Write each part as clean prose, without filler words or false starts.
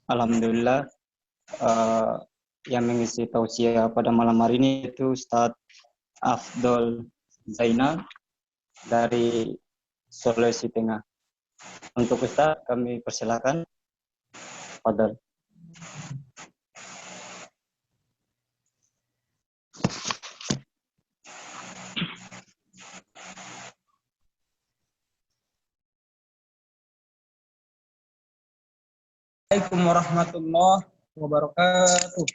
Alhamdulillah, eh, yang mengisi tausiah pada malam hari ini itu Ustadz Afdol Zainal dari Sulawesi Tengah. Untuk Ustadz kami persilakan. Fadal. Assalamualaikum warahmatullahi wabarakatuh.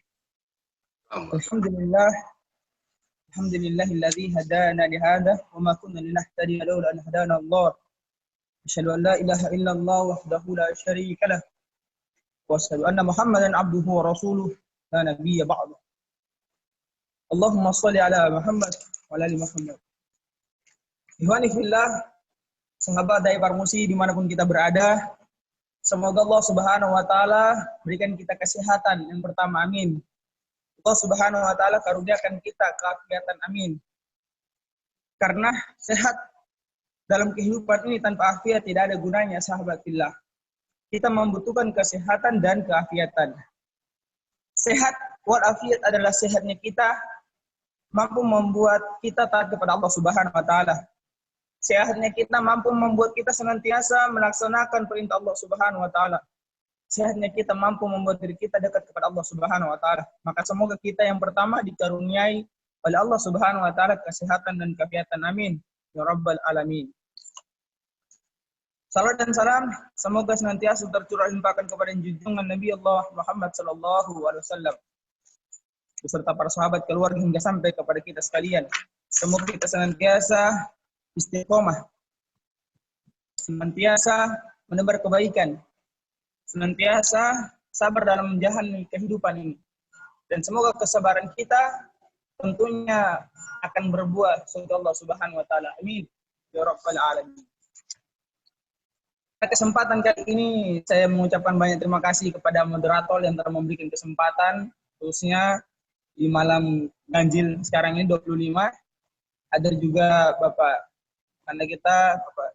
Alhamdulillahilladzi hadana li hadza wa ma kunna linahtadiya laula an hadana Allah. Asyhadu an la ilaha illallah wahdahu la syarika lah wa asyhadu anna Muhammadan abduhu wa rasuluh la nabiyya ba'du. Allahumma shalli ala Muhammad wa ala ali Muhammad. Ikhwani fillah, sahabat Dai Parmusi dimanapun kita berada, semoga Allah Subhanahu wa taala berikan kita kesehatan yang pertama, amin. Allah Subhanahu wa taala karuniakan kita keafiatan, amin. Karena sehat dalam kehidupan ini tanpa afiat tidak ada gunanya, sahabat fillah. Kita membutuhkan kesehatan dan keafiatan. Sehat wal afiat adalah sehatnya kita mampu membuat kita taat kepada Allah Subhanahu wa taala. Sehatnya kita mampu membuat kita senantiasa melaksanakan perintah Allah Subhanahu wa taala. Sehatnya kita mampu membuat diri kita dekat kepada Allah Subhanahu wa taala. Maka semoga kita yang pertama dikaruniai oleh Allah Subhanahu wa taala kesehatan dan keafiatan, amin ya rabbal alamin. Salam dan salam semoga senantiasa tercurah limpahkan kepada junjungan Nabi Allah Muhammad sallallahu alaihi wasallam beserta para sahabat, keluarga hingga sampai kepada kita sekalian. Semoga kita senantiasa istiqomah, senantiasa menebar kebaikan, senantiasa sabar dalam menjalani kehidupan ini. Dan semoga kesabaran kita tentunya akan berbuah surga Allah Subhanahu wa taala. Amin ya rabbal alamin. Pada kesempatan kali ini saya mengucapkan banyak terima kasih kepada moderator yang telah memberikan kesempatan, khususnya di malam ganjil sekarang ini 25. Ada juga Bapak karena kita Bapak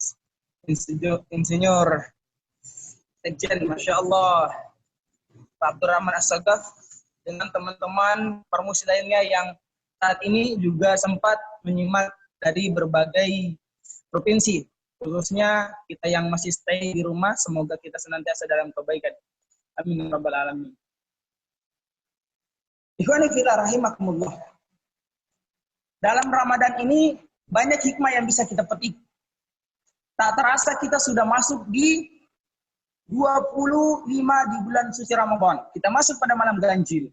Insinyur Sekjen, Masya Allah, Pak Abdurrahman As-Sagaf, dengan teman-teman Parmusi lainnya yang saat ini juga sempat menyimak dari berbagai provinsi, khususnya kita yang masih stay di rumah, semoga kita senantiasa dalam kebaikan. Amin ya rabbal alamin. Ikhwani fillah rahimakumullah. Dalam Ramadan ini banyak hikmah yang bisa kita petik. Tak terasa kita sudah masuk di 25 di bulan suci Ramadan. Kita masuk pada malam ganjil.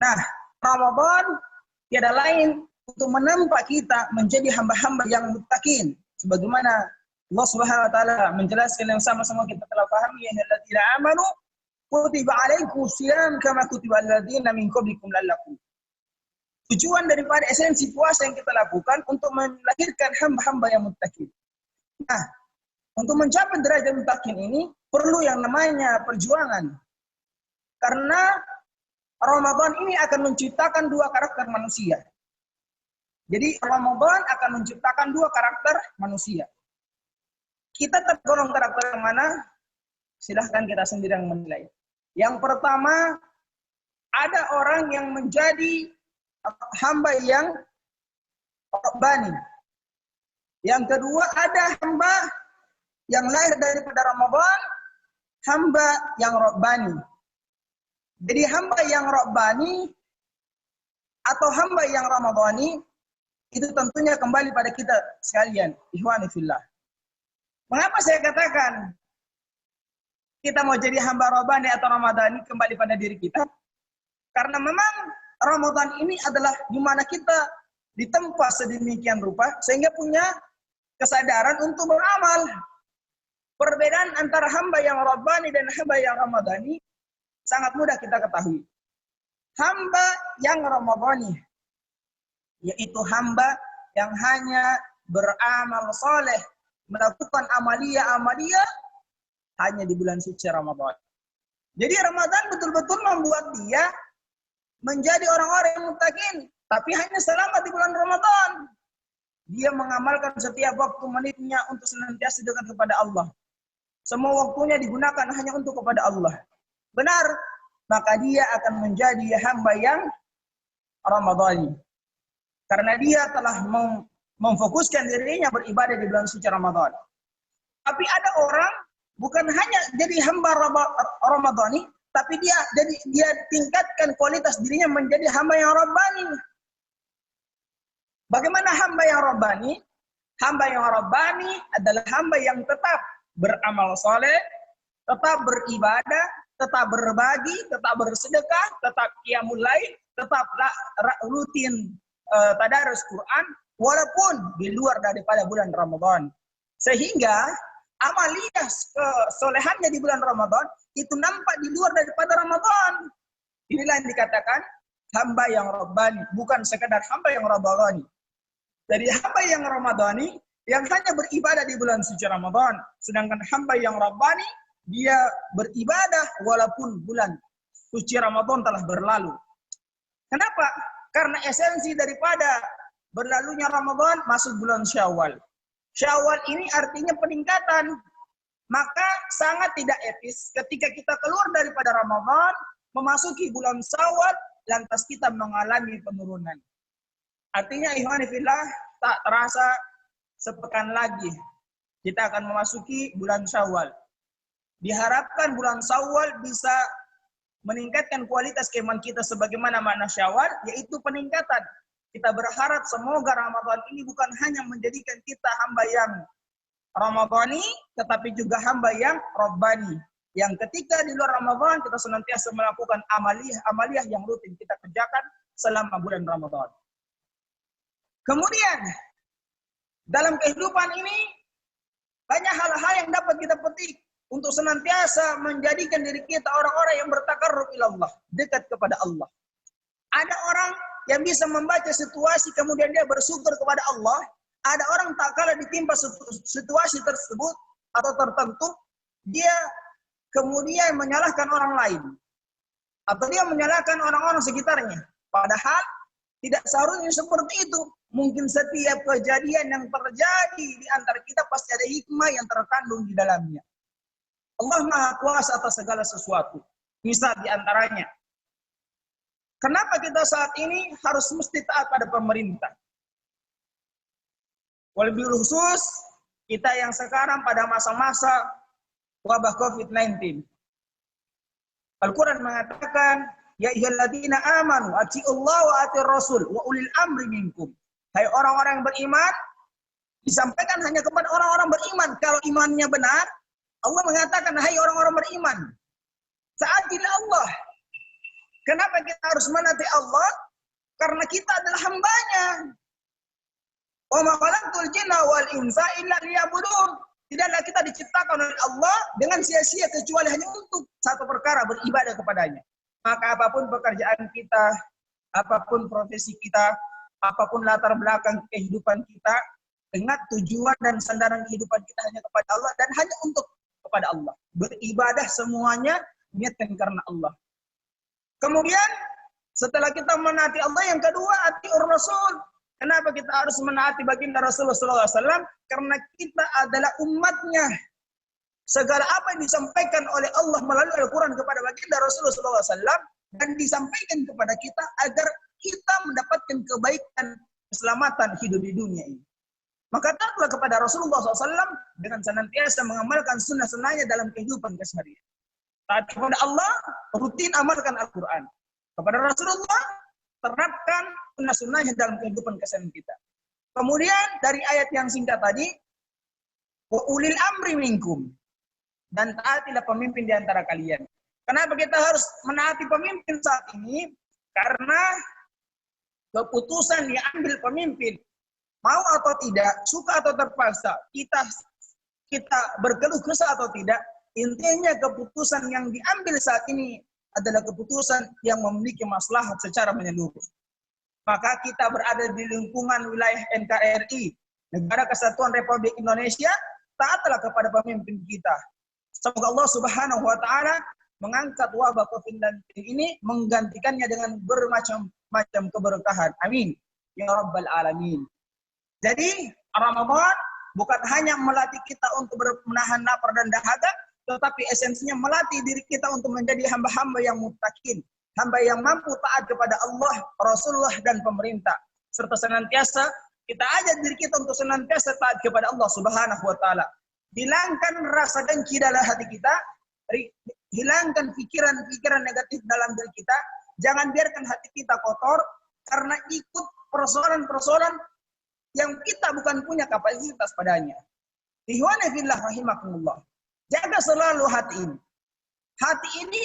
Nah, Ramadan tiada lain untuk menempa kita menjadi hamba-hamba yang muttaqin. Sebagaimana Allah Subhanahu wa taala menjelaskan yang sama-sama kita telah pahami, ya alladzina amanu kutiba alaikumus shiyam kama kutiba alladzina min qablikum la'allakum. Tujuan daripada esensi puasa yang kita lakukan untuk melahirkan hamba-hamba yang muttaqin. Nah, untuk mencapai derajat muttaqin ini perlu yang namanya perjuangan. Karena Ramadan ini akan menciptakan dua karakter manusia. Jadi Ramadan akan menciptakan dua karakter manusia. Kita tergolong karakter yang mana? Silahkan kita sendiri yang menilai. Yang pertama, ada orang yang menjadi hamba yang rabbani. Yang kedua, ada hamba yang lahir daripada Ramadan, hamba yang rabbani. Jadi hamba yang rabbani atau hamba yang ramadhani itu tentunya kembali pada kita sekalian, ikhwani fillah. Mengapa saya katakan kita mau jadi hamba rabbani atau ramadhani, kembali pada diri kita? Karena memang Ramadan ini adalah di mana kita ditempa sedemikian rupa sehingga punya kesadaran untuk beramal. Perbedaan antara hamba yang rabbani dan hamba yang ramadhani sangat mudah kita ketahui. Hamba yang ramadhani yaitu hamba yang hanya beramal soleh, melakukan amalia-amalia hanya di bulan suci Ramadan. Jadi Ramadan betul-betul membuat dia menjadi orang-orang yang muttaqin, tapi hanya selama di bulan Ramadan. Dia mengamalkan setiap waktu menitnya untuk senantiasa dekat kepada Allah. Semua waktunya digunakan hanya untuk kepada Allah. benar, maka dia akan menjadi hamba yang Ramadhani. Karena dia telah memfokuskan dirinya beribadah di bulan suci Ramadan. Tapi ada orang bukan hanya jadi hamba Ramadhani, tapi dia tingkatkan kualitas dirinya menjadi hamba yang Rabbani. Bagaimana hamba yang Rabbani? Hamba yang Rabbani adalah hamba yang tetap beramal soleh, tetap beribadah, tetap berbagi, tetap bersedekah, tetap qiyamul lail, tetap rutin tadarus Quran, walaupun di luar daripada bulan Ramadan. Sehingga amaliyah kesolehannya di bulan Ramadan itu nampak di luar daripada Ramadan. Inilah yang dikatakan hamba yang Rabbani, bukan sekadar hamba yang Rabbani. Jadi hamba yang Ramadhani yang hanya beribadah di bulan suci Ramadan, sedangkan hamba yang Rabbani dia beribadah walaupun bulan suci Ramadan telah berlalu. Kenapa? Karena esensi daripada berlalunya Ramadan masuk bulan Syawal. Syawal ini artinya peningkatan. Maka sangat tidak etis ketika kita keluar daripada Ramadan, memasuki bulan Syawal, lantas kita mengalami penurunan. Artinya ikhwani fillah, tak terasa sepekan lagi kita akan memasuki bulan Syawal. Diharapkan bulan Syawal bisa meningkatkan kualitas keimanan kita sebagaimana makna Syawal, yaitu peningkatan. Kita berharap semoga Ramadan ini bukan hanya menjadikan kita hamba yang Ramadhani, tetapi juga hamba yang Rabbani. Yang ketika di luar Ramadan kita senantiasa melakukan amaliyah yang rutin kita kerjakan selama bulan Ramadan. Kemudian, dalam kehidupan ini, banyak hal-hal yang dapat kita petik untuk senantiasa menjadikan diri kita orang-orang yang bertakarrub ila Allah, dekat kepada Allah. Ada orang yang bisa membaca situasi kemudian dia bersyukur kepada Allah. Ada orang tak kala ditimpa situasi tersebut atau tertentu, dia kemudian menyalahkan orang lain. Atau dia menyalahkan orang-orang sekitarnya. Padahal tidak seharusnya seperti itu. Mungkin setiap kejadian yang terjadi di antara kita pasti ada hikmah yang terkandung di dalamnya. Allah Maha Kuasa atas segala sesuatu. Misal di antaranya, kenapa kita saat ini harus mesti taat pada pemerintah? Lebih khusus, kita yang sekarang pada masa-masa wabah COVID-19. Al-Quran mengatakan, ya ayyuhalladzina amanu atiiullah wa atiir rasul wa ulil amri minkum. Hai orang-orang yang beriman, disampaikan hanya kepada orang-orang beriman. Kalau imannya benar, Allah mengatakan, hai orang-orang beriman, taatilah Allah. Kenapa kita harus menaati Allah? Karena kita adalah hambanya. Wa ma khalaqtul jinna wal insa illa liya'budun. Tidaklah kita diciptakan oleh Allah dengan sia-sia kecuali hanya untuk satu perkara, beribadah kepadanya. Maka apapun pekerjaan kita, apapun profesi kita, apapun latar belakang kehidupan kita, ingat tujuan dan sandaran kehidupan kita hanya kepada Allah dan hanya untuk kepada Allah. Beribadah semuanya niatkan karena Allah. Kemudian setelah kita menaati Allah, yang kedua atiur Rasul. Kenapa kita harus menaati baginda Rasulullah SAW? Karena kita adalah umatnya. Segala apa yang disampaikan oleh Allah melalui Al-Quran kepada baginda Rasulullah SAW dan disampaikan kepada kita agar kita mendapatkan kebaikan, keselamatan hidup di dunia ini. Maka taatlah kepada Rasulullah SAW dengan senantiasa mengamalkan sunnah-sunnahnya dalam kehidupan keseharian. Taat kepada Allah, rutin amalkan Al-Quran. Kepada Rasulullah, terapkan sunnah-sunnahnya dalam kehidupan keseharian kita. Kemudian dari ayat yang singkat tadi, wa ulil amri minkum, dan taatilah pemimpin di antara kalian. Kenapa kita harus menaati pemimpin saat ini? Karena keputusan yang diambil pemimpin, mau atau tidak, suka atau terpaksa, kita berkeluh kesah atau tidak, intinya keputusan yang diambil saat ini adalah keputusan yang memiliki maslahat secara menyeluruh. Maka kita berada di lingkungan wilayah NKRI, Negara Kesatuan Republik Indonesia, taatlah kepada pemimpin kita. Semoga Allah Subhanahu wa taala mengangkat wabah COVID-19 ini, menggantikannya dengan bermacam-macam keberkahan. Amin. Ya Rabbal Alamin. Jadi, Ramadan bukan hanya melatih kita untuk menahan lapar dan dahaga, tetapi esensinya melatih diri kita untuk menjadi hamba-hamba yang muttaqin, hamba yang mampu taat kepada Allah, Rasulullah, dan pemerintah. Serta senantiasa kita ajak diri kita untuk senantiasa taat kepada Allah Subhanahu wa taala. Hilangkan rasa dengki dalam hati kita, hilangkan pikiran-pikiran negatif dalam diri kita. Jangan biarkan hati kita kotor karena ikut persoalan-persoalan yang kita bukan punya kapasitas padanya. Ikhwani fillah rahimakumullah. Jaga selalu hati ini. Hati ini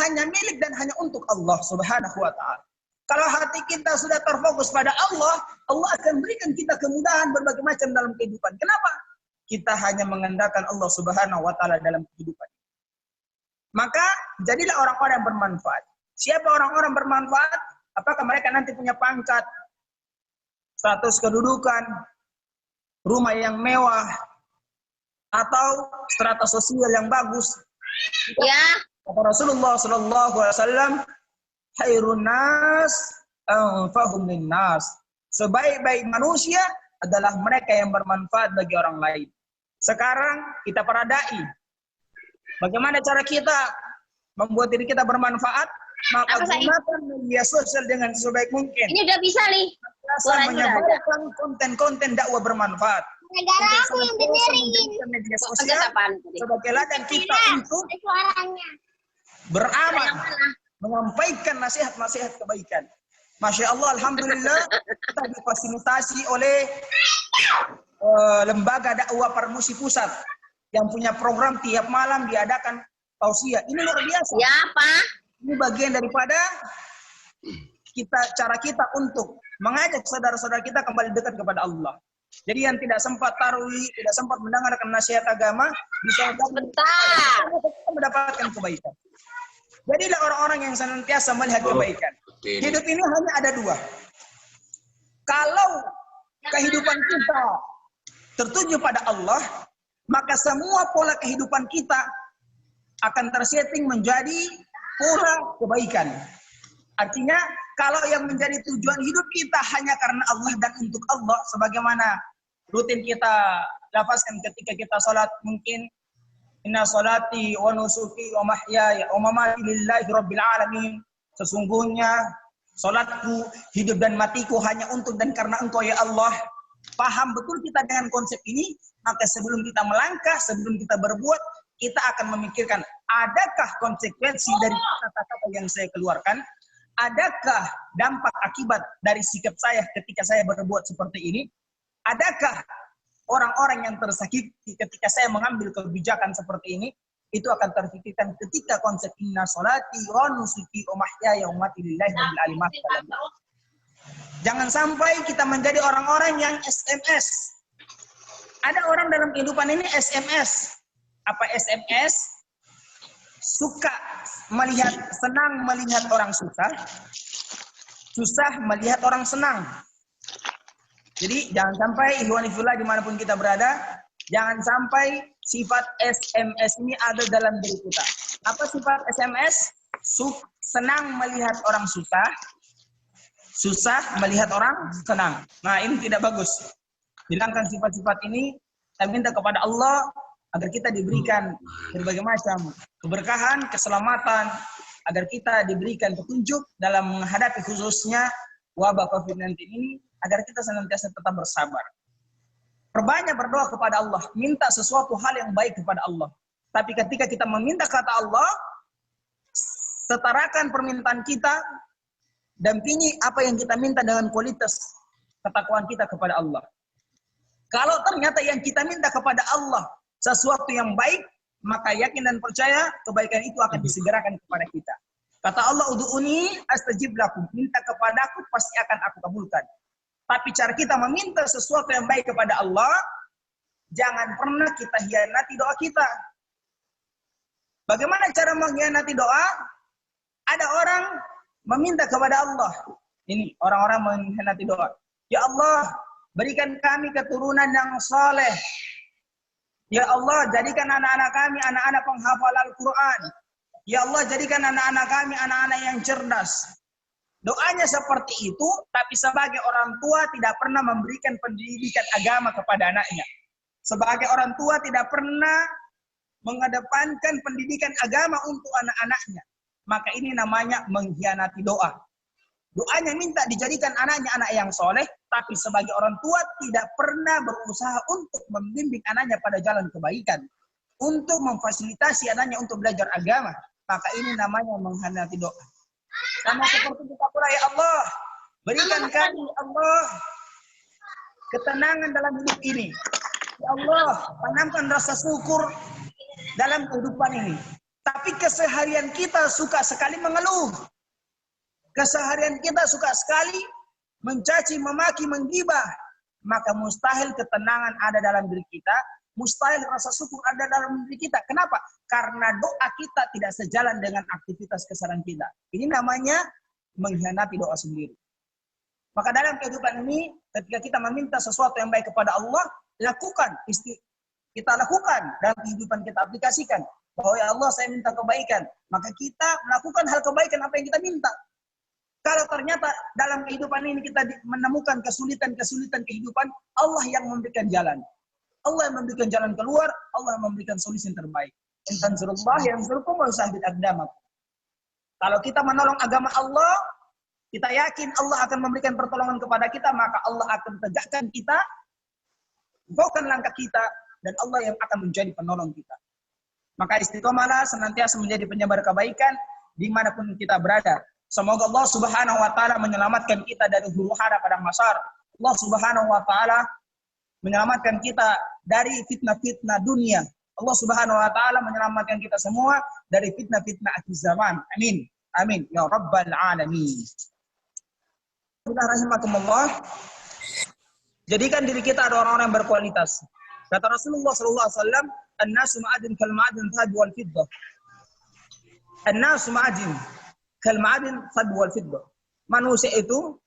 hanya milik dan hanya untuk Allah Subhanahu wa taala. Kalau hati kita sudah terfokus pada Allah, Allah akan berikan kita kemudahan berbagai macam dalam kehidupan. Kenapa? Kita hanya mengandalkan Allah Subhanahu wa taala dalam kehidupan. Maka jadilah orang-orang yang bermanfaat. Siapa orang-orang bermanfaat? Apakah mereka nanti punya pangkat, status kedudukan, rumah yang mewah, atau strata sosial yang bagus? Ya. Kata Rasulullah Sallallahu Alaihi Wasallam, "Khairun nas anfa'uhum linnas." Sebaik-baik manusia adalah mereka yang bermanfaat bagi orang lain. Sekarang kita para dai, bagaimana cara kita membuat diri kita bermanfaat? Maka gunakan media sosial dengan sebaik mungkin. Ini udah bisa nih. Menyebarkan konten-konten dakwah bermanfaat. Negara aku yang benerin. Media sosial sebagai ladang kita untuk beramal, menyampaikan nasihat-nasihat kebaikan. Masya Allah, alhamdulillah kita difasilitasi oleh lembaga dakwah Parmusi Pusat yang punya program tiap malam diadakan tausiah. Ini luar biasa. Ya, Pak. Ini bagian daripada cara kita untuk mengajak saudara-saudara kita kembali dekat kepada Allah. Jadi yang tidak sempat tarawih, tidak sempat mendengarkan nasihat agama, bisa mendapatkan kebaikan. Jadilah orang-orang yang senantiasa melihat kebaikan. Hidup ini hanya ada dua. Kalau kehidupan kita tertuju pada Allah, maka semua pola kehidupan kita akan tersetting menjadi pola kebaikan. Artinya, kalau yang menjadi tujuan hidup kita hanya karena Allah dan untuk Allah, sebagaimana rutin kita lafazkan ketika kita sholat, mungkin inna sholati wa nusuki wa mahyaya wa mamati lillahi rabbil alamin. Sesungguhnya sholatku, hidup dan matiku hanya untuk dan karena Engkau ya Allah. Paham betul kita dengan konsep ini, maka sebelum kita melangkah, sebelum kita berbuat, kita akan memikirkan, adakah konsekuensi dari kata-kata yang saya keluarkan? Adakah dampak akibat dari sikap saya ketika saya berbuat seperti ini? Adakah orang-orang yang tersakiti ketika saya mengambil kebijakan seperti ini? Itu akan terpikirkan ketika konsep inna sholati wa nusuki wa mahyaya wa mamati lillahi rabbil alamin. Jangan sampai kita menjadi orang-orang yang SMS. Ada orang dalam kehidupan ini SMS. Apa SMS? Suka senang melihat orang susah, susah melihat orang senang. Jadi jangan sampai ikhwan fillah dimanapun kita berada, jangan sampai sifat SMS ini ada dalam diri kita. Apa sifat SMS? Senang melihat orang susah, susah melihat orang senang. Nah, ini tidak bagus. Hilangkan sifat-sifat ini. Kita minta kepada Allah agar kita diberikan berbagai macam keberkahan, keselamatan, agar kita diberikan petunjuk dalam menghadapi khususnya wabah COVID-19 ini, agar kita senantiasa tetap bersabar. Perbanyak berdoa kepada Allah, minta sesuatu hal yang baik kepada Allah. Tapi ketika kita meminta kata Allah, setarakan permintaan kita, dampingi apa yang kita minta dengan kualitas ketakwaan kita kepada Allah. Kalau ternyata yang kita minta kepada Allah sesuatu yang baik, maka yakin dan percaya kebaikan itu akan disegerakan kepada kita. Kata Allah, ud'uni astajib lakum, minta kepadaku pasti akan aku kabulkan. Tapi cara kita meminta sesuatu yang baik kepada Allah, jangan pernah kita hianati doa kita. Bagaimana cara mengkhianati doa? Ada orang meminta kepada Allah. Ini orang-orang mengkhianati doa. Ya Allah, berikan kami keturunan yang saleh. Ya Allah, jadikan anak-anak kami anak-anak penghafal Al-Quran. Ya Allah, jadikan anak-anak kami anak-anak yang cerdas. Doanya seperti itu, tapi sebagai orang tua tidak pernah memberikan pendidikan agama kepada anaknya. Sebagai orang tua tidak pernah mengedepankan pendidikan agama untuk anak-anaknya, maka ini namanya mengkhianati doa. Doanya minta dijadikan anaknya anak yang soleh, tapi sebagai orang tua tidak pernah berusaha untuk membimbing anaknya pada jalan kebaikan, untuk memfasilitasi anaknya untuk belajar agama, maka ini namanya mengkhianati doa. Sama seperti kita pula, ya Allah, berikan kami, ya Allah, ketenangan dalam hidup ini. Ya Allah, tanamkan rasa syukur dalam kehidupan ini. Tapi keseharian kita suka sekali mengeluh. Keseharian kita suka sekali mencaci, memaki, menggibah. Maka mustahil ketenangan ada dalam diri kita. Mustahil rasa syukur ada dalam diri kita. Kenapa? Karena doa kita tidak sejalan dengan aktivitas keseharian kita. Ini namanya mengkhianati doa sendiri. Maka dalam kehidupan ini, ketika kita meminta sesuatu yang baik kepada Allah, lakukan. Kita lakukan dalam kehidupan kita, aplikasikan. Bahwa ya Allah, saya minta kebaikan. Maka kita melakukan hal kebaikan apa yang kita minta. Kalau ternyata dalam kehidupan ini kita menemukan kesulitan-kesulitan kehidupan, Allah yang memberikan jalan. Allah yang memberikan jalan keluar, Allah yang memberikan solusi yang terbaik. In tansurullah yansurkum wa yusabbit aqdamakum. Kalau kita menolong agama Allah, kita yakin Allah akan memberikan pertolongan kepada kita, maka Allah akan tegakkan kita, gaukan langkah kita, dan Allah yang akan menjadi penolong kita. Maka istiqomalah senantiasa menjadi penyebar kebaikan dimanapun kita berada. Semoga Allah Subhanahu wa taala menyelamatkan kita dari huru hara padang mahsyar. Allah Subhanahu wa taala menyelamatkan kita dari fitnah-fitnah dunia. Allah Subhanahu wa taala menyelamatkan kita semua dari fitnah-fitnah akhir zaman. Amin. Amin ya rabbal alamin. Bismillahirrahmanirrahim. Jadikan diri kita ada orang-orang yang berkualitas. Kata Rasulullah sallallahu alaihi wasallam, "An-nasu ma'adin kal ma'adin dhahab wal fiddah." An-nasu ma'adin kal ma'adin dhahab wal fiddah. Manusia itu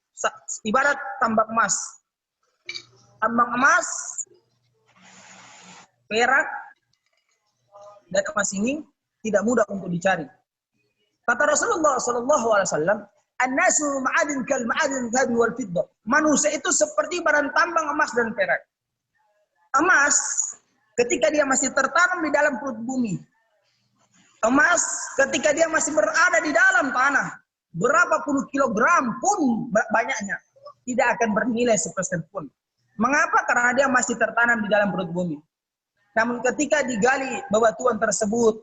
ibarat tambang emas. Tambang emas, perak, dan emas ini tidak mudah untuk dicari. Kata Rasulullah sallallahu alaihi wasallam, "An-nasu ma'adin kal ma'adin dhahab wal fiddah." Manusia itu seperti barang tambang emas dan perak. Emas ketika dia masih tertanam di dalam perut bumi. Emas ketika dia masih berada di dalam tanah, berapa puluh kilogram pun banyaknya, tidak akan bernilai sepeser pun. Mengapa? Karena dia masih tertanam di dalam perut bumi. Namun ketika digali bebatuan tersebut,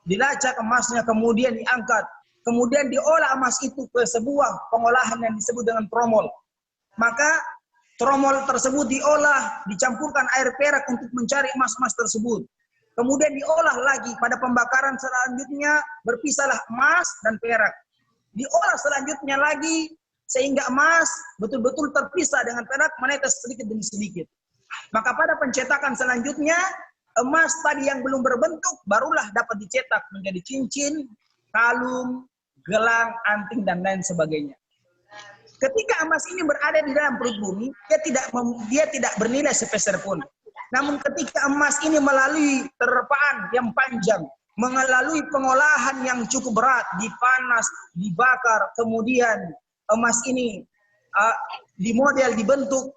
dilacak emasnya, kemudian diangkat, kemudian diolah emas itu ke sebuah pengolahan yang disebut dengan tromol. Maka tromol tersebut diolah, dicampurkan air perak untuk mencari emas-emas tersebut. Kemudian diolah lagi pada pembakaran selanjutnya, berpisahlah emas dan perak. Diolah selanjutnya lagi, sehingga emas betul-betul terpisah dengan perak, menetes sedikit demi sedikit. Maka pada pencetakan selanjutnya, emas tadi yang belum berbentuk, barulah dapat dicetak menjadi cincin, kalung, gelang, anting, dan lain sebagainya. Ketika emas ini berada di dalam perut bumi, dia tidak bernilai sepeser pun. Namun ketika emas ini melalui terpaan yang panjang, melalui pengolahan yang cukup berat, dipanas, dibakar, kemudian emas ini dimodel, dibentuk,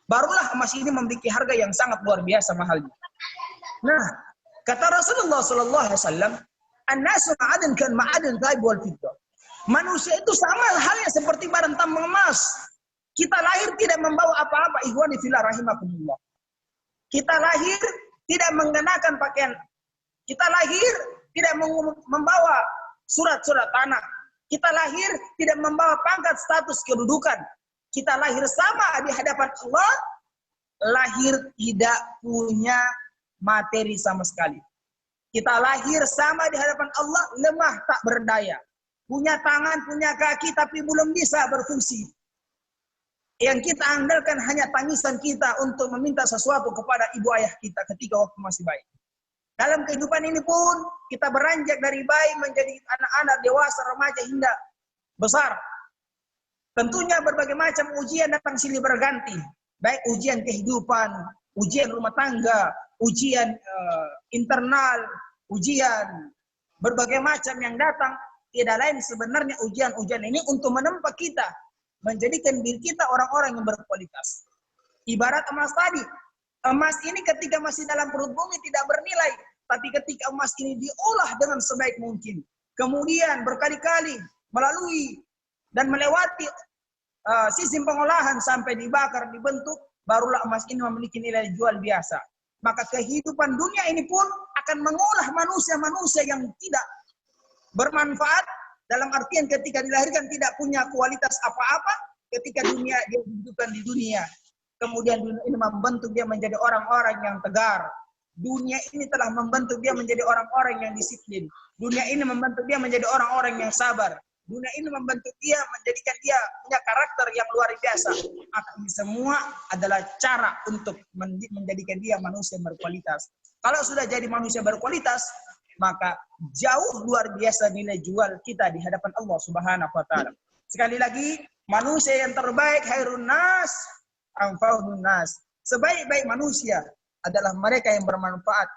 barulah emas ini memiliki harga yang sangat luar biasa mahalnya. Nah, kata Rasulullah sallallahu alaihi wasallam, "An-nasu ma'adin kan ma'adin dhahab wal fiddah." Manusia itu sama halnya seperti barang tambang emas. Kita lahir tidak membawa apa-apa, ikhwani fillah rahimakumullah. Kita lahir tidak mengenakan pakaian. Kita lahir tidak membawa surat-surat tanah. Kita lahir tidak membawa pangkat, status, kedudukan. Kita lahir sama di hadapan Allah, lahir tidak punya materi sama sekali. Kita lahir sama di hadapan Allah, lemah tak berdaya. Punya tangan, punya kaki, tapi belum bisa berfungsi. Yang kita andalkan hanya tangisan kita untuk meminta sesuatu kepada ibu ayah kita ketika waktu masih bayi. Dalam kehidupan ini pun, kita beranjak dari bayi menjadi anak-anak, dewasa, remaja, hingga besar. Tentunya berbagai macam ujian datang silih berganti. Baik ujian kehidupan, ujian rumah tangga, ujian internal, ujian berbagai macam yang datang. Tidak lain sebenarnya ujian-ujian ini untuk menempa kita, menjadikan diri kita orang-orang yang berkualitas. Ibarat emas tadi, emas ini ketika masih dalam perut bumi tidak bernilai. Tapi ketika emas ini diolah dengan sebaik mungkin, kemudian berkali-kali melalui dan melewati sistem pengolahan sampai dibakar, dibentuk, barulah emas ini memiliki nilai jual biasa. Maka kehidupan dunia ini pun akan mengolah manusia-manusia yang tidak bermanfaat, dalam artian ketika dilahirkan tidak punya kualitas apa-apa, ketika dunia dia dihidupkan di dunia. Kemudian dunia ini membentuk dia menjadi orang-orang yang tegar. Dunia ini telah membentuk dia menjadi orang-orang yang disiplin. Dunia ini membentuk dia menjadi orang-orang yang sabar. Dunia ini membentuk dia, menjadikan dia punya karakter yang luar biasa. Maka ini semua adalah cara untuk menjadikan dia manusia berkualitas. Kalau sudah jadi manusia berkualitas, maka jauh luar biasa nilai jual kita di hadapan Allah Subhanahu wa taala. Sekali lagi, manusia yang terbaik khairun nas anfa'un nas. Sebaik-baik manusia adalah mereka yang bermanfaat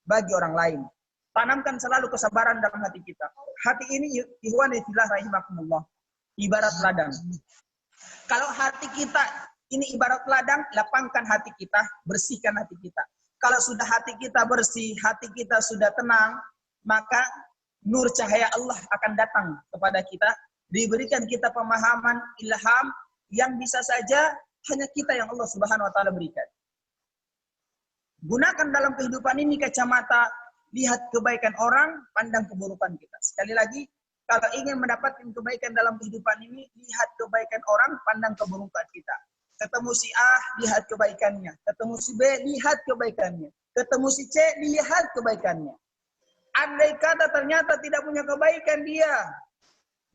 bagi orang lain. Tanamkan selalu kesabaran dalam hati kita. Hati ini ikhwani fillah rahimakumullah, ibarat ladang. Kalau hati kita ini ibarat ladang, lapangkan hati kita, bersihkan hati kita. Kalau sudah hati kita bersih, hati kita sudah tenang, maka nur cahaya Allah akan datang kepada kita, diberikan kita pemahaman, ilham yang bisa saja hanya kita yang Allah Subhanahu wa taala berikan. Gunakan dalam kehidupan ini kacamata lihat kebaikan orang, pandang keburukan kita. Sekali lagi, kalau ingin mendapatkan kebaikan dalam kehidupan ini, lihat kebaikan orang, pandang keburukan kita. Ketemu si A, lihat kebaikannya. Ketemu si B, lihat kebaikannya. Ketemu si C, lihat kebaikannya. Andai kata ternyata tidak punya kebaikan dia,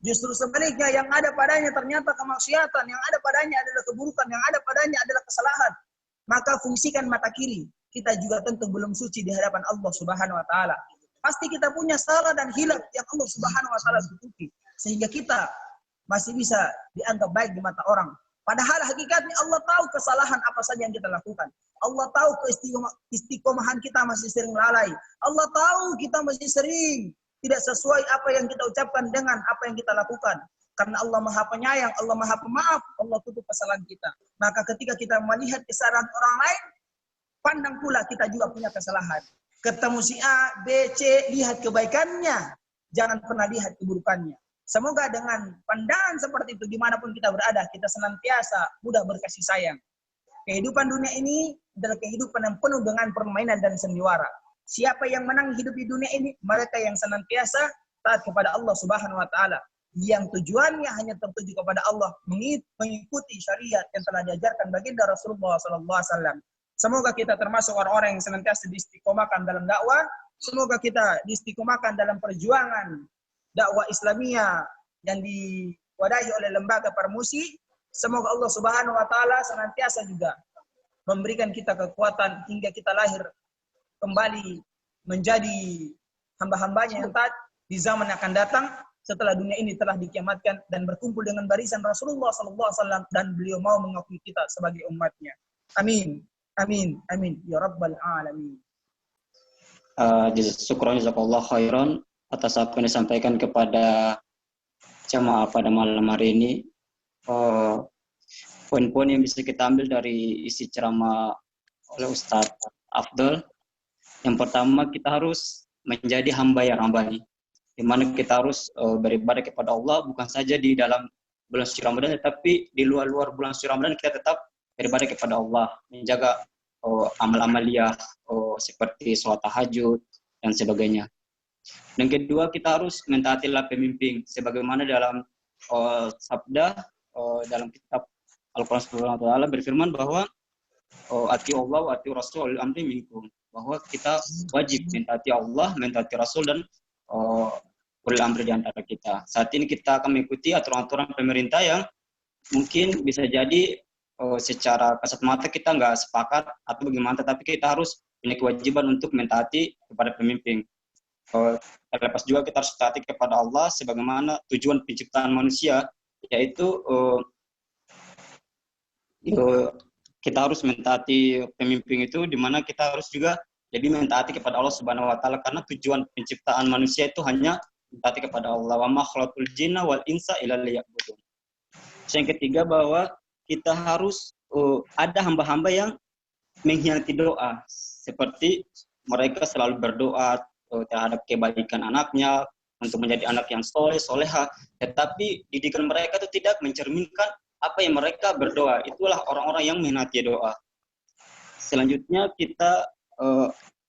justru sebaliknya yang ada padanya ternyata kemaksiatan, yang ada padanya adalah keburukan, yang ada padanya adalah kesalahan, maka fungsikan mata kiri. Kita juga tentu belum suci di hadapan Allah Subhanahu wa taala. Pasti kita punya salah dan hilaf yang Allah Subhanahu wa taala tutupi, sehingga kita masih bisa dianggap baik di mata orang. Padahal hakikatnya Allah tahu kesalahan apa saja yang kita lakukan. Allah tahu keistiqomahan kita masih sering lalai. Allah tahu kita masih sering tidak sesuai apa yang kita ucapkan dengan apa yang kita lakukan. Karena Allah Maha Penyayang, Allah Maha Pemaaf, Allah tutup kesalahan kita. Maka ketika kita melihat kesalahan orang lain, pandang pula kita juga punya kesalahan. Ketemu si A, B, C, lihat kebaikannya. Jangan pernah lihat keburukannya. Semoga dengan pandangan seperti itu, dimanapun kita berada, kita senantiasa mudah berkasih sayang. Kehidupan dunia ini adalah kehidupan yang penuh dengan permainan dan sandiwara. Siapa yang menang hidup di dunia ini? Mereka yang senantiasa taat kepada Allah Subhanahu wa taala, yang tujuannya hanya tertuju kepada Allah, mengikuti syariat yang telah diajarkan baginda Rasulullah sallallahu alaihi wasallam. Semoga kita termasuk orang-orang yang senantiasa diistiqomahkan dalam dakwah. Semoga kita diistiqomahkan dalam perjuangan dakwah Islamiyah yang diwadahi oleh lembaga Parmusi. Semoga Allah Subhanahu wa taala senantiasa juga memberikan kita kekuatan hingga kita lahir kembali menjadi hamba-hambanya yang taat di zaman yang akan datang setelah dunia ini telah dikiamatkan dan berkumpul dengan barisan Rasulullah sallallahu alaihi wasallam dan beliau mau mengakui kita sebagai umatnya. Amin. Amin. Amin. Ya Rabbal Alamin. Syukran jazakallah khairan atas apa yang disampaikan kepada jamaah pada malam hari ini. Poin-poin yang bisa kita ambil dari isi ceramah oleh Ustadz Afdol. Yang pertama, kita harus menjadi hamba yang rabbani, di mana kita harus beribadah kepada Allah bukan saja di dalam bulan suci Ramadan, tetapi di luar bulan suci Ramadan kita tetap beribadah kepada Allah, menjaga amal-amaliyah seperti sholat tahajud dan sebagainya. Dan kedua, kita harus mentaatilah pemimpin sebagaimana dalam sabda dalam kitab Al-Quran Subhanahu wa taala berfirman bahwa ati Allah wa ati Rasul amri minkum, bahwa kita wajib mentaati Allah, mentaati Rasul dan ulil amri di antara kita. Saat ini kita akan mengikuti aturan-aturan pemerintah yang mungkin bisa jadi secara kasat mata kita nggak sepakat atau bagaimana, tetapi kita harus punya kewajiban untuk mentaati kepada pemimpin. Terlepas juga kita harus taati kepada Allah sebagaimana tujuan penciptaan manusia, yaitu kita harus mentaati pemimpin itu, di mana kita harus juga jadi mentaati kepada Allah Subhanahu wa taala, karena tujuan penciptaan manusia itu hanya mentaati kepada Allah. Wa ma khalaqul jinna wal insa illa liya'budun. Yang ketiga, bahwa kita harus ada hamba-hamba yang mengkhianati doa, seperti mereka selalu berdoa terhadap kebaikan anaknya, untuk menjadi anak yang soleh, soleha, tetapi didikan mereka itu tidak mencerminkan apa yang mereka berdoa. Itulah orang-orang yang mengkhianati doa. Selanjutnya kita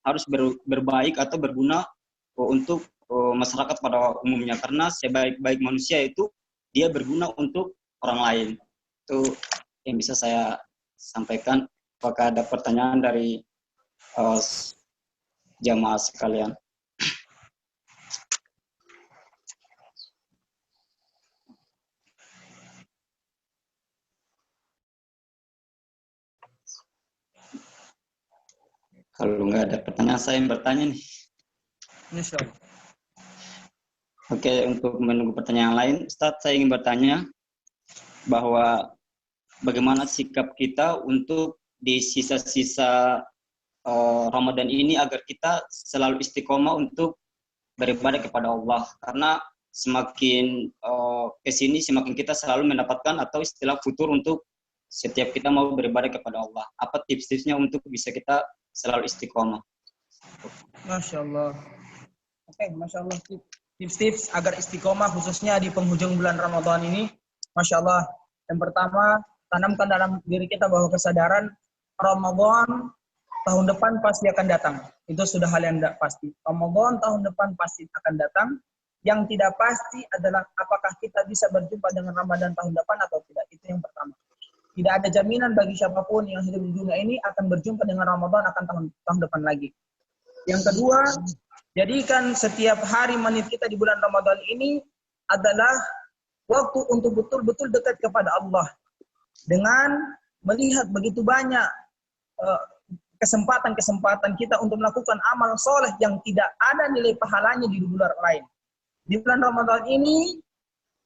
harus berbaik atau berguna untuk masyarakat pada umumnya, karena sebaik-baik manusia itu dia berguna untuk orang lain. Itu yang bisa saya sampaikan. Apakah ada pertanyaan dari jamaah sekalian? Kalau nggak ada pertanyaan, saya yang bertanya nih. Insya Allah. Oke, untuk menunggu pertanyaan lain, Ustadz, saya ingin bertanya bahwa bagaimana sikap kita untuk di sisa-sisa Ramadan ini agar kita selalu istiqomah untuk beribadah kepada Allah. Karena semakin kesini, semakin kita selalu mendapatkan atau istilah futur untuk setiap kita mau beribadah kepada Allah. Apa tips-tipsnya untuk bisa kita selalu istiqomah? Masya Allah. Oke, Masya Allah. Tips-tips agar istiqomah khususnya di penghujung bulan Ramadan ini. Masya Allah. Yang pertama, tanamkan dalam diri kita bahwa kesadaran Ramadan tahun depan pasti akan datang. Itu sudah hal yang tidak pasti. Ramadan tahun depan pasti akan datang. Yang tidak pasti adalah apakah kita bisa berjumpa dengan Ramadan tahun depan atau tidak. Itu yang pertama. Tidak ada jaminan bagi siapapun yang hidup di dunia ini akan berjumpa dengan Ramadan akan tahun depan lagi. Yang kedua, jadikan setiap hari menit kita di bulan Ramadan ini adalah waktu untuk betul-betul dekat kepada Allah. Dengan melihat begitu banyak kesempatan-kesempatan kita untuk melakukan amal soleh yang tidak ada nilai pahalanya di bulan lain. Di bulan Ramadan ini,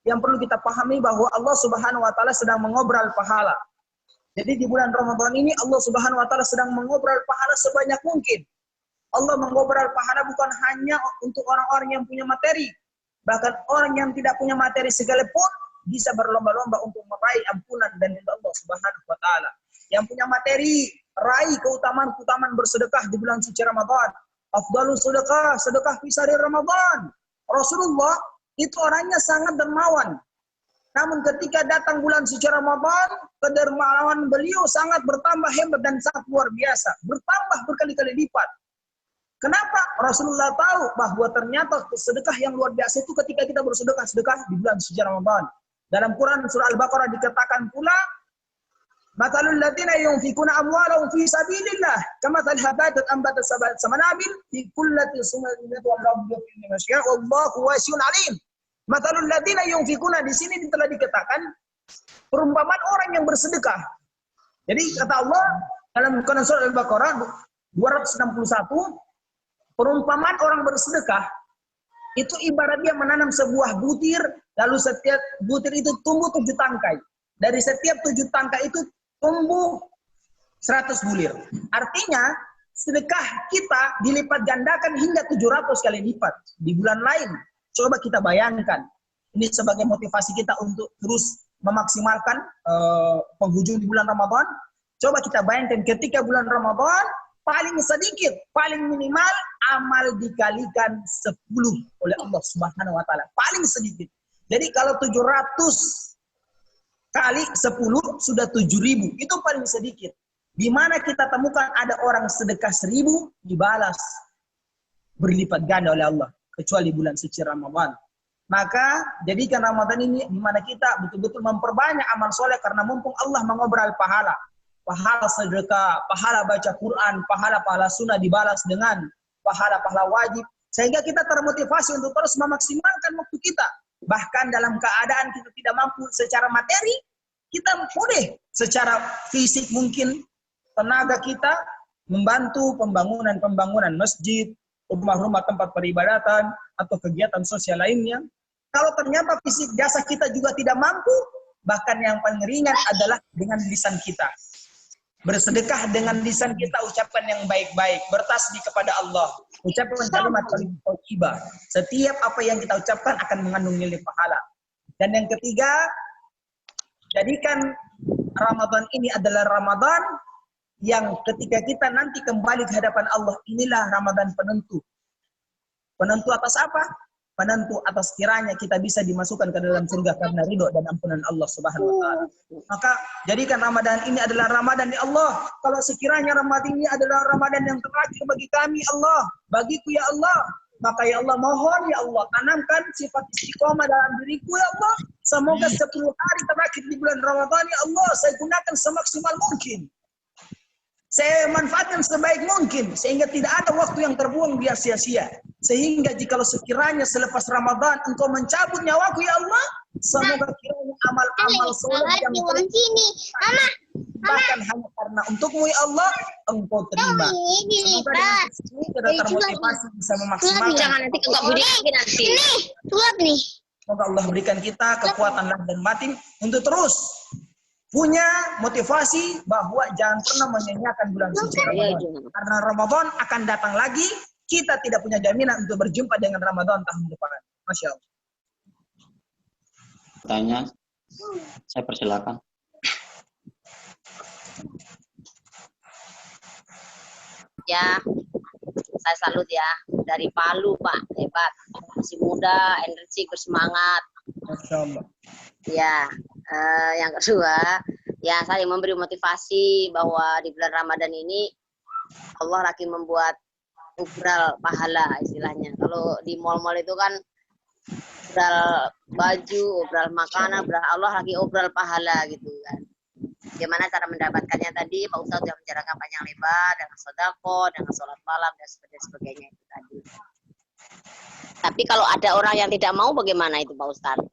yang perlu kita pahami bahwa Allah Subhanahu wa Ta'ala sedang mengobrol pahala. Jadi di bulan Ramadan ini Allah Subhanahu wa Ta'ala sedang mengobrol pahala sebanyak mungkin. Allah mengobrol pahala bukan hanya untuk orang-orang yang punya materi, bahkan orang yang tidak punya materi sekalipun bisa berlomba-lomba untuk meraih ampunan dan ridha Allah Subhanahu wa Ta'ala. Yang punya materi, raih keutamaan-keutamaan bersedekah di bulan suci Ramadan. Afdalus sedekah, sedekah fi sahri Ramadan. Rasulullah itu orangnya sangat dermawan. Namun ketika datang bulan suci Ramadan, kedermawanan beliau sangat bertambah hebat dan sangat luar biasa. Bertambah berkali-kali lipat. Kenapa? Rasulullah tahu bahwa ternyata sedekah yang luar biasa itu ketika kita bersedekah di bulan suci Ramadan. Dalam Quran surah Al-Baqarah dikatakan pula, Matalul ladzina yunfikuna amwalahum fi sabilillah kamathali habatin ambatat sab'a sanabil fi kulli sunnatin wa rabbil masya wallahu wasi'un alim. Matalul ladzina yunfikuna di sini telah dikatakan perumpamaan orang yang bersedekah. Jadi kata Allah dalam Quran surah Al-Baqarah 261, perumpamaan orang bersedekah itu ibarat dia menanam sebuah butir, lalu setiap butir itu tumbuh 7 tangkai. Dari setiap 7 tangkai itu tumbuh 100 bulir. Artinya, sedekah kita dilipat gandakan hingga 700 kali lipat di bulan lain. Coba kita bayangkan. Ini sebagai motivasi kita untuk terus memaksimalkan penghujung di bulan Ramadan. Coba kita bayangkan ketika bulan Ramadan, paling sedikit, paling minimal, amal dikalikan 10 oleh Allah Subhanahu wa Ta'ala. Paling sedikit. Jadi kalau 700 kali 10 sudah 7.000. Itu paling sedikit. Di mana kita temukan ada orang sedekah 1.000 dibalas berlipat ganda oleh Allah. Kecuali bulan suci Ramadan. Maka jadikan Ramadan ini di mana kita betul-betul memperbanyak amal soleh karena mumpung Allah mengobrol pahala. Pahala sedekah, pahala baca Quran, pahala-pahala sunnah dibalas dengan pahala-pahala wajib. Sehingga kita termotivasi untuk terus memaksimalkan waktu kita. Bahkan dalam keadaan kita tidak mampu secara materi, kita boleh secara fisik mungkin tenaga kita membantu pembangunan masjid, rumah-rumah tempat peribadatan, atau kegiatan sosial lainnya. Kalau ternyata fisik jasa kita juga tidak mampu, bahkan yang paling ringan adalah dengan lisan kita. Bersedekah dengan lisan kita, ucapan yang baik-baik, bertasbih kepada Allah, ucapan kalimat thayyibah. Setiap apa yang kita ucapkan akan mengandung nilai pahala. Dan yang ketiga, jadikan Ramadan ini adalah Ramadan yang ketika kita nanti kembali ke hadapan Allah, inilah Ramadan penentu. Penentu atas apa? Penentu atas kiranya kita bisa dimasukkan ke dalam surga karena ridho dan ampunan Allah Subhanahu wa taala. Maka jadikan Ramadan ini adalah Ramadan ya Allah. Kalau sekiranya Ramadan ini adalah Ramadan yang terakhir bagi kami Allah, bagiku ya Allah, maka ya Allah mohon ya Allah tanamkan sifat istiqomah dalam diriku ya Allah. Semoga 10 hari terakhir di bulan Ramadan ya Allah saya gunakan semaksimal mungkin. Saya manfaatkan sebaik mungkin sehingga tidak ada waktu yang terbuang dia sia-sia. Sehingga jikalau sekiranya selepas Ramadan engkau mencabut nyawaku ya Allah, semoga kiranya amal-amal soleh yang bahkan hanya karena untukmu ya Allah engkau terima. Semoga dengan ini kita termotivasi bisa memaksimalkan. Semoga Allah berikan kita kekuatan lahir dan batin untuk terus punya motivasi bahwa jangan pernah menyanyiakan bulan suci Ramadan. Karena Ramadan akan datang lagi, kita tidak punya jaminan untuk berjumpa dengan Ramadan tahun depan. Masya Allah. Tanya, saya persilakan. Ya, saya salut ya. Dari Palu, Pak. Hebat. Masih muda, energi, bersemangat. Masya Allah. Ya, yang kedua, ya saling memberi motivasi bahwa di bulan Ramadan ini Allah lagi membuat obral pahala istilahnya. Kalau di mal-mal itu kan obral baju, obral makanan, obral Allah lagi obral pahala gitu kan. Gimana cara mendapatkannya tadi, Pak Ustadz sudah menjelaskan panjang lebar dengan sedekah, dengan sholat malam dan sebagainya itu tadi. Tapi kalau ada orang yang tidak mau bagaimana itu Pak Ustadz?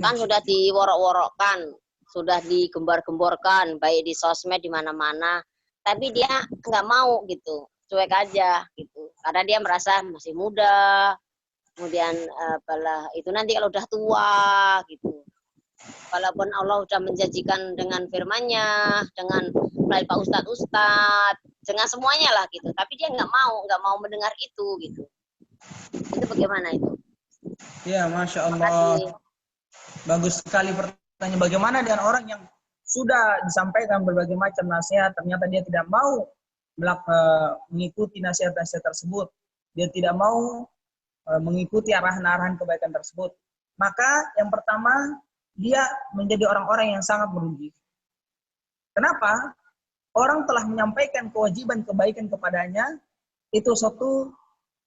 Kan sudah diworok-worokkan, sudah digembar-gemborkan, baik di sosmed di mana-mana, tapi dia nggak mau gitu, cuek aja gitu, karena dia merasa masih muda, kemudian itu nanti kalau udah tua gitu. Walaupun Allah sudah menjanjikan dengan firman-Nya, dengan melalui Pak Ustadz, dengan semuanya lah gitu, tapi dia nggak mau mendengar itu gitu. Itu bagaimana itu? Ya, Masya Allah. Bagus sekali pertanyaan. Bagaimana dengan orang yang sudah disampaikan berbagai macam nasihat, ternyata dia tidak mau mengikuti nasihat-nasihat tersebut. Dia tidak mau mengikuti arahan-arahan kebaikan tersebut. Maka yang pertama, dia menjadi orang-orang yang sangat merugi. Kenapa? Orang telah menyampaikan kewajiban kebaikan kepadanya, itu suatu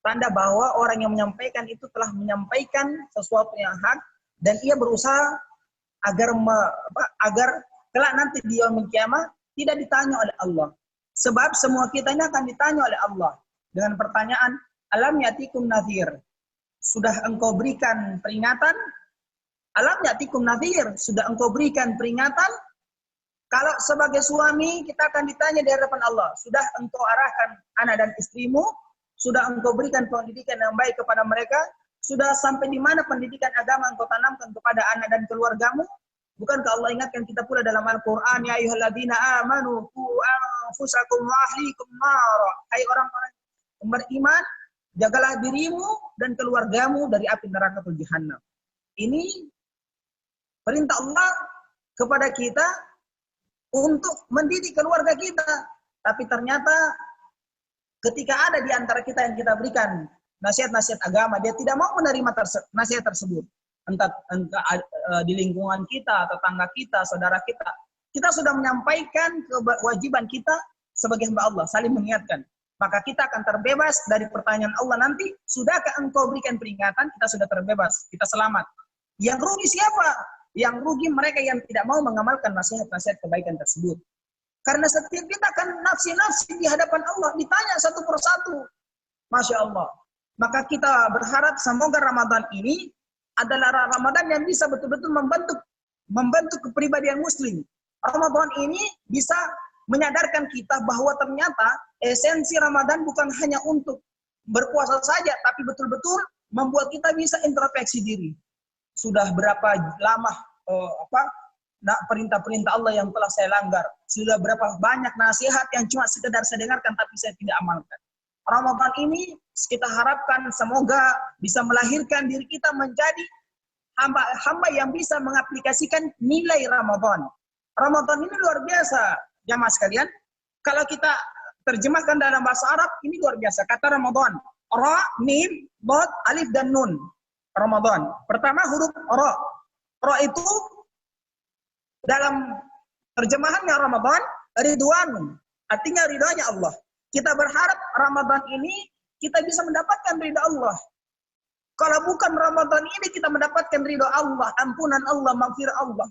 tanda bahwa orang yang menyampaikan itu telah menyampaikan sesuatu yang hak, dan ia berusaha agar kelak nanti di yaumul kiamah tidak ditanya oleh Allah. Sebab semua kita ini akan ditanya oleh Allah dengan pertanyaan, alam yatikum nadhir, sudah engkau berikan peringatan? Alam yatikum nadhir, sudah engkau berikan peringatan? Kalau sebagai suami kita akan ditanya di hadapan Allah, sudah engkau arahkan anak dan istrimu? Sudah engkau berikan pendidikan yang baik kepada mereka? Sudah sampai di mana pendidikan agama engkau tanamkan kepada anak dan keluargamu? Bukankah Allah ingatkan kita pula dalam Al-Quran, ya ayyuhalladzina amanu qu anfusakum wa ahlikum nara. Hai orang-orang yang beriman, jagalah dirimu dan keluargamu dari api neraka jahannam. Ini perintah Allah kepada kita untuk mendidik keluarga kita. Tapi ternyata ketika ada di antara kita yang kita berikan nasihat-nasihat agama, dia tidak mau menerima nasihat tersebut. Entah di lingkungan kita, tetangga kita, saudara kita. Kita sudah menyampaikan kewajiban kita sebagai hamba Allah, saling mengingatkan. Maka kita akan terbebas dari pertanyaan Allah nanti, sudahkah engkau berikan peringatan? Kita sudah terbebas, kita selamat. Yang rugi siapa? Yang rugi mereka yang tidak mau mengamalkan nasihat-nasihat kebaikan tersebut. Karena setiap kita akan nafsi-nafsi di hadapan Allah, ditanya satu persatu. Masya Allah. Maka kita berharap semoga Ramadan ini adalah Ramadan yang bisa betul-betul membentuk kepribadian Muslim. Ramadan ini bisa menyadarkan kita bahwa ternyata esensi Ramadan bukan hanya untuk berpuasa saja, tapi betul-betul membuat kita bisa introspeksi diri. Sudah berapa lama perintah-perintah Allah yang telah saya langgar? Sudah berapa banyak nasihat yang cuma sekedar saya dengarkan tapi saya tidak amalkan? Ramadan ini kita harapkan semoga bisa melahirkan diri kita menjadi hamba yang bisa mengaplikasikan nilai Ramadan. Ramadan ini luar biasa, jamaah sekalian. Kalau kita terjemahkan dalam bahasa Arab, ini luar biasa. Kata Ramadan. Ra, mim, dot, alif, dan nun. Ramadan. Pertama huruf ra. Ra itu dalam terjemahannya Ramadan, ridwan. Artinya ridhonya Allah. Kita berharap Ramadan ini kita bisa mendapatkan ridha Allah. Kalau bukan Ramadan ini kita mendapatkan ridha Allah, ampunan Allah, maghfirah Allah.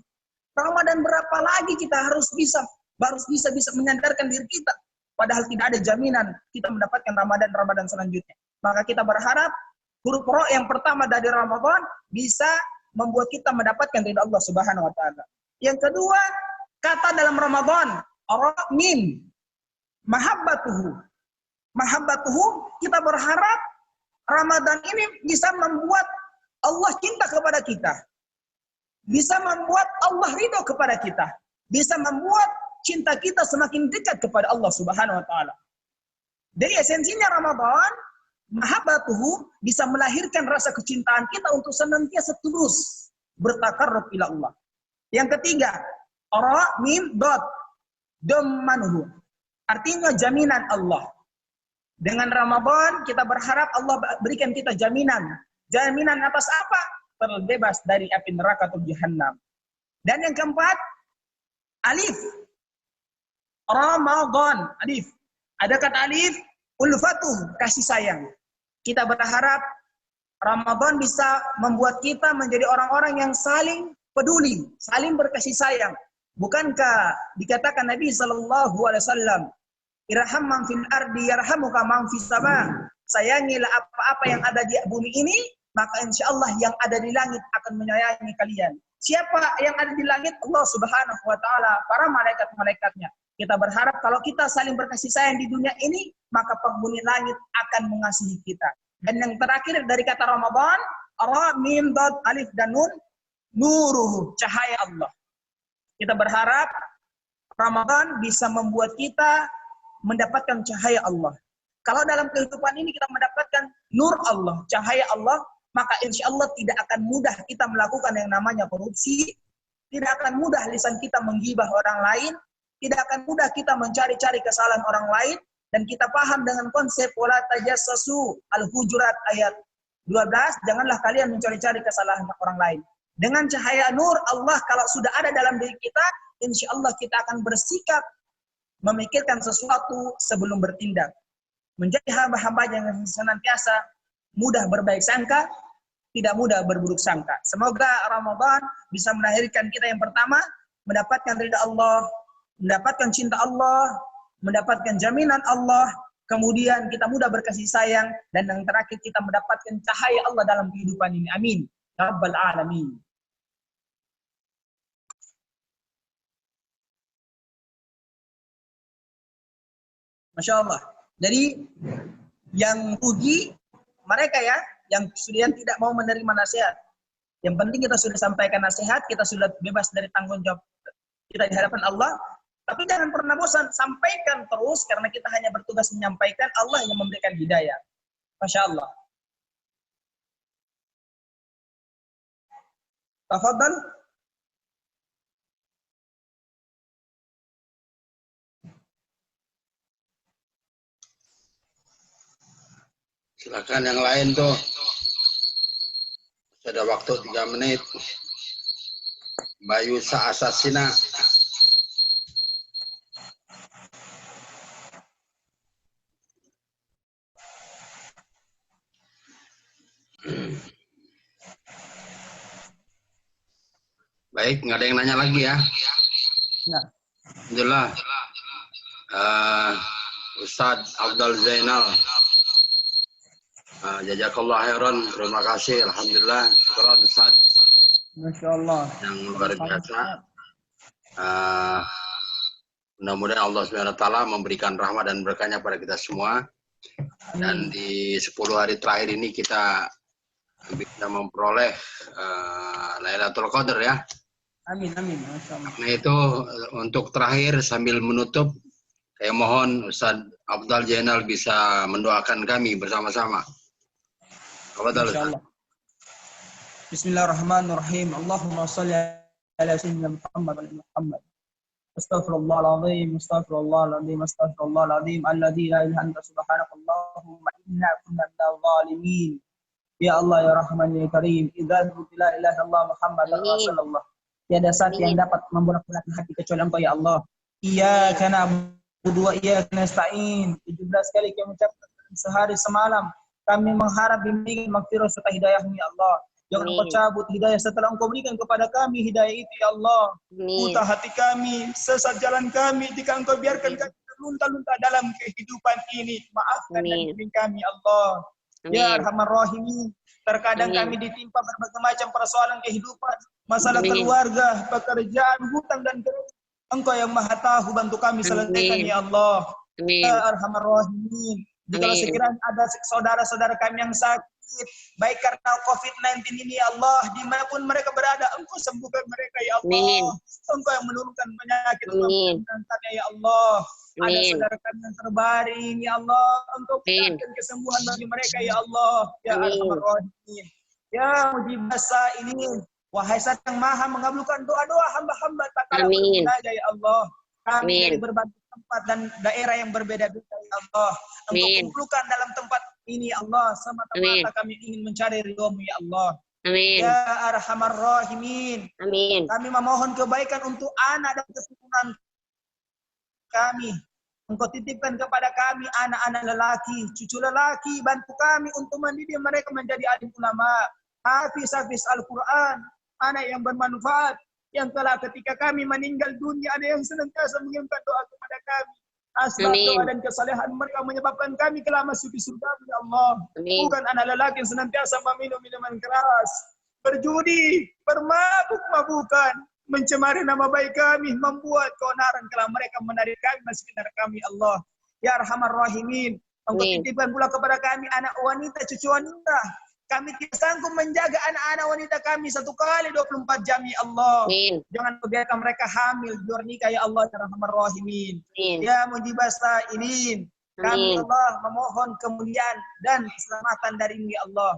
Ramadan berapa lagi kita harus bisa menyadarkan diri kita. Padahal tidak ada jaminan kita mendapatkan Ramadan selanjutnya. Maka kita berharap huruf ra yang pertama dari Ramadan bisa membuat kita mendapatkan ridha Allah Subhanahu wa taala. Yang kedua, kata dalam Ramadan, ra mim, mahabbatuhu. Mahabbatuhu, kita berharap Ramadan ini bisa membuat Allah cinta kepada kita. Bisa membuat Allah ridho kepada kita. Bisa membuat cinta kita semakin dekat kepada Allah Subhanahu wa taala. Jadi esensinya Ramadan, mahabbatuhu bisa melahirkan rasa kecintaan kita untuk senantiasa terus bertakarrub ila Allah. Yang ketiga, ra mim dot dammanuhu. Artinya jaminan Allah. Dengan Ramadan kita berharap Allah berikan kita jaminan. Jaminan atas apa? Terbebas dari api neraka atau jahannam. Dan yang keempat, alif. Ramadan, alif. Ada kata alif, ulfatuh, kasih sayang. Kita berharap Ramadan bisa membuat kita menjadi orang-orang yang saling peduli, saling berkasih sayang. Bukankah dikatakan Nabi SAW, irham man fil ardi yarhamuka man fis sama. Sayangilah apa-apa yang ada di bumi ini, maka insya Allah yang ada di langit akan menyayangi kalian. Siapa yang ada di langit? Allah Subhanahu wa taala, para malaikat-malaikatnya. Kita berharap kalau kita saling berkasih sayang di dunia ini, maka penghuni langit akan mengasihi kita. Dan yang terakhir dari kata Ramadan, ra mim dot alif dan nun, nuruhu, cahaya Allah. Kita berharap Ramadan bisa membuat kita mendapatkan cahaya Allah. Kalau dalam kehidupan ini kita mendapatkan nur Allah, cahaya Allah, maka insya Allah tidak akan mudah kita melakukan yang namanya korupsi, tidak akan mudah lisan kita menggibah orang lain, tidak akan mudah kita mencari-cari kesalahan orang lain, dan kita paham dengan konsep wala tajassasu, Al-Hujurat ayat 12, janganlah kalian mencari-cari kesalahan orang lain. Dengan cahaya nur Allah kalau sudah ada dalam diri kita, insya Allah kita akan bersikap memikirkan sesuatu sebelum bertindak. Menjadi hamba-hamba yang senantiasa mudah berbaik sangka, tidak mudah berburuk sangka. Semoga Ramadan bisa melahirkan kita yang pertama, mendapatkan ridha Allah, mendapatkan cinta Allah, mendapatkan jaminan Allah, kemudian kita mudah berkasih sayang, dan yang terakhir kita mendapatkan cahaya Allah dalam kehidupan ini. Amin. Ya Rabbal Alamin. Masya Allah. Jadi yang rugi mereka ya, yang tidak mau menerima nasihat. Yang penting kita sudah sampaikan nasihat, kita sudah bebas dari tanggung jawab kita di hadapan Allah. Tapi jangan pernah bosan, sampaikan terus karena kita hanya bertugas menyampaikan, Allah yang memberikan hidayah. Masya Allah. Tafadhal. Silakan yang lain tuh. Sudah waktu 3 menit. Bayu Asasina. Baik, nggak ada yang nanya lagi ya? Ya. Alhamdulillah. Ustadz Afdal Zainal. Jazakallah khairan, terima kasih, alhamdulillah, syukur Ustaz. Masya Allah. Yang luar biasa. Mudah-mudahan Allah SWT memberikan rahmat dan berkahnya pada kita semua. Dan di 10 hari terakhir ini kita bisa memperoleh Lailatul Qadar ya. Amin, amin. Masya Allah. Nah itu untuk terakhir sambil menutup, saya mohon Ustaz Afdal Zainal bisa mendoakan kami bersama-sama. Insyaallah. Bismillahirrahmanirrahim. Allahumma shalli ala sayyidina Muhammad wa ala Muhammad. Astaghfirullahaladzim, astaghfirullahaladzim, astaghfirullahaladzim. Alladzi la ilaha illa subhanakallahumma inna kunna minadh dhalimin. Ya Allah ya Rahman ya Karim, idza la ilaha illallah Muhammadar Rasulullah. Tiada satu yang dapat membolak-balikan hati kecuali Engkau ya Allah. Iyyaka na'budu wa iyyaka nasta'in. 17 kali kami ucapkan sehari semalam. Kami mengharap bimbingan maghfirah serta hidayah-Mu ya Allah. Jangan Engkau cabut hidayah setelah Engkau berikan kepada kami hidayah itu ya Allah. Buta hati kami, sesat jalan kami jika Engkau biarkan kami terlunta-lunta dalam kehidupan ini. Maafkan dan bimbing kami Allah. Ya Arhamar Rahimin, terkadang kami ditimpa berbagai macam persoalan kehidupan, masalah keluarga, pekerjaan, hutang dan kredit. Engkau yang Maha Tahu, bantu kami selesaikan ya Allah. Ya Arhamar Rahimin, jika sekiranya ada saudara-saudara kami yang sakit, baik karena COVID-19 ini ya Allah, dimanapun mereka berada, Engkau sembuhkan mereka ya Allah. Engkau yang menurunkan penyakit, Engkau ya Allah. Ada saudara kami yang terbaring ya Allah, Engkau berikan kesembuhan bagi mereka ya Allah. Ya Arhamar Rahimin, ya Mujibas Sa'ilin, wahai Zat yang Maha mengabulkan doa-doa hamba-hamba tak kalah bermunajat ya Allah. Kami dari berbagai tempat dan daerah yang berbeda-beda ya Allah. Engkau kumpulkan dalam tempat ini ya Allah, semata-mata kami ingin mencari ridho-Mu ya Allah. Ya Arhamar Rahimin, kami memohon kebaikan untuk anak dan keturunan kami. Engkau titipkan kepada kami anak-anak lelaki, cucu lelaki, bantu kami untuk mendidik mereka menjadi alim ulama, hafiz-hafiz Al-Quran, anak yang bermanfaat, yang telah ketika kami meninggal dunia ada yang senantiasa mengirimkan doa kepada kami. Asbab doa dan kesalehan mereka menyebabkan kami kelak masuk di surga ya Allah. Bukan anak lelaki yang senantiasa meminum minuman keras, berjudi, bermabuk-mabukan, mencemari nama baik kami, membuat keonaran kalau mereka menarik kami masuk ke neraka kami Allah. Ya Arhamar Rahimin, Engkau titipkan pula kepada kami anak wanita, cucu wanita. Kami tidak sanggup menjaga anak-anak wanita kami 1 kali 24 jam ya Allah. Jangan biarkan mereka hamil di luar nikah ya Allah ya Arhamar Rahimin. Ya Mujibas Sa'ilin, kami Allah memohon kemuliaan dan keselamatan darimu ya Allah.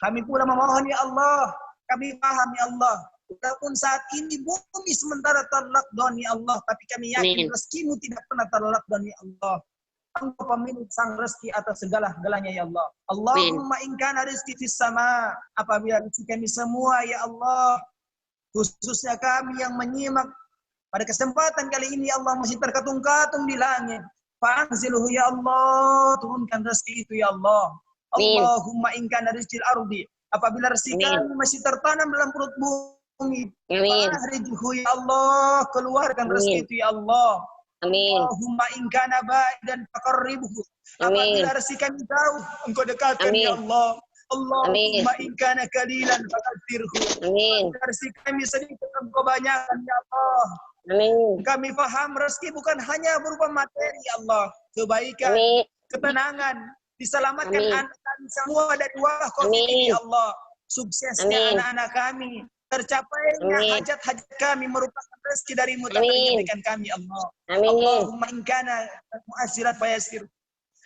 Kami pula memohon ya Allah, kami paham ya Allah, walaupun saat ini bumi sementara terlockdown ya Allah, tapi kami yakin rezeki-Mu tidak pernah terlockdown ya Allah. Engkau pemilik sang rezeki atas segala-galanya ya Allah. Allahumma in kana rizqi fis sama, apabila rezeki kami semua ya Allah, khususnya kami yang menyimak pada kesempatan kali ini ya Allah masih terkatung-katung di langit. Fa'anzilhu ya Allah, turunkan rezeki itu ya Allah. Allahumma in kana rizqil ardi, apabila rezeki kami masih tertanam dalam perut bumi, fa'ahrijhu ya Allah, keluarkan rezeki itu ya Allah. Allahumma in kana ba'idan faqarribhu, apabila rezeki kami jauh, Engkau dekatkan ya Allah. Allahumma in kana qalilan faqaddirhu, apabila rezeki kami sedikit, Engkau banyakkan ya Allah. Kami faham rezeki bukan hanya berupa materi ya Allah, kebaikan, ketenangan, diselamatkan anak kami semua dari wabah COVID ini ya Allah. Suksesnya anak-anak kami, tercapainya hajat-hajat kami merupakan rezeki dari-Mu tak terhentikan kami Allah. Allahumma in kana mu'assirat fayassir,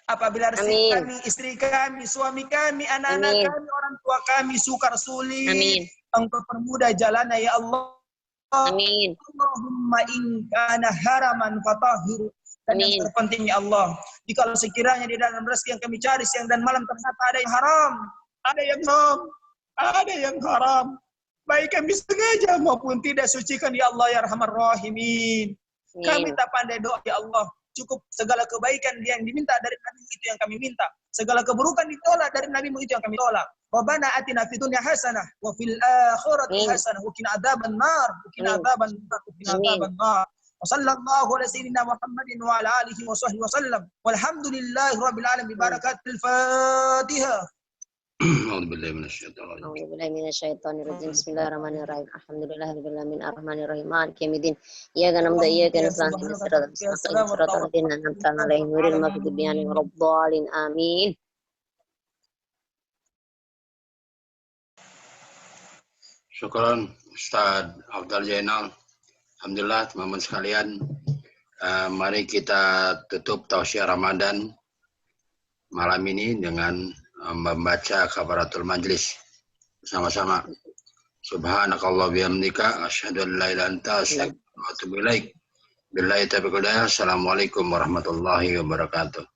apabila rezeki kami, istri kami, suami kami, anak-anak kami, orang tua kami sukar sulit, Engkau permudah jalannya ya Allah. Allahumma in kana haraman fatahhir, dan yang terpenting ya Allah, jika sekiranya di dalam rezeki yang kami cari siang dan malam ternyata ada yang haram, ada yang haram, baik kami sengaja maupun tidak, sucikan ya Allah ya Arhamar Rahimin. Kami tak pandai doa ya Allah, cukup segala kebaikan yang diminta dari Nabi itu yang kami minta, segala keburukan ditolak dari Nabi-Mu itu yang kami tolak. Rabbana atina fid dunya hasanah wa fil akhirati hasanah wa qina adzabannar, wa qina adzabannar. Wa sallallahu ala sayyidina Muhammadin wa ala alihi wa sahbihi wa sallam. Walhamdulillahi rabbil alamin. Barakatul Fatihah. A'udzu billahi minasyaitonir rajim. Bismillahirrahmanirrahim. Alhamdulillahirabbil alamin arrahmanirrahim maliki yaumiddin. Iyyaka na'budu wa iyyaka nasta'in. Ihdinas siratal ladzina an'amta 'alaihim ghairil maghdubi 'alaihim waladdallin. Amin. Syukran Ustaz Afdal Zainal. Alhamdulillah teman-teman sekalian, mari kita tutup tausiah Ramadan malam ini dengan membaca kafaratul majlis bersama-sama. Subhanakallah bihamdika asyhadu an la ilaha illa anta astaghfiruka wa atubu ilaik. Billahi taufiq wal hidayah. Assalamualaikum warahmatullahi wabarakatuh.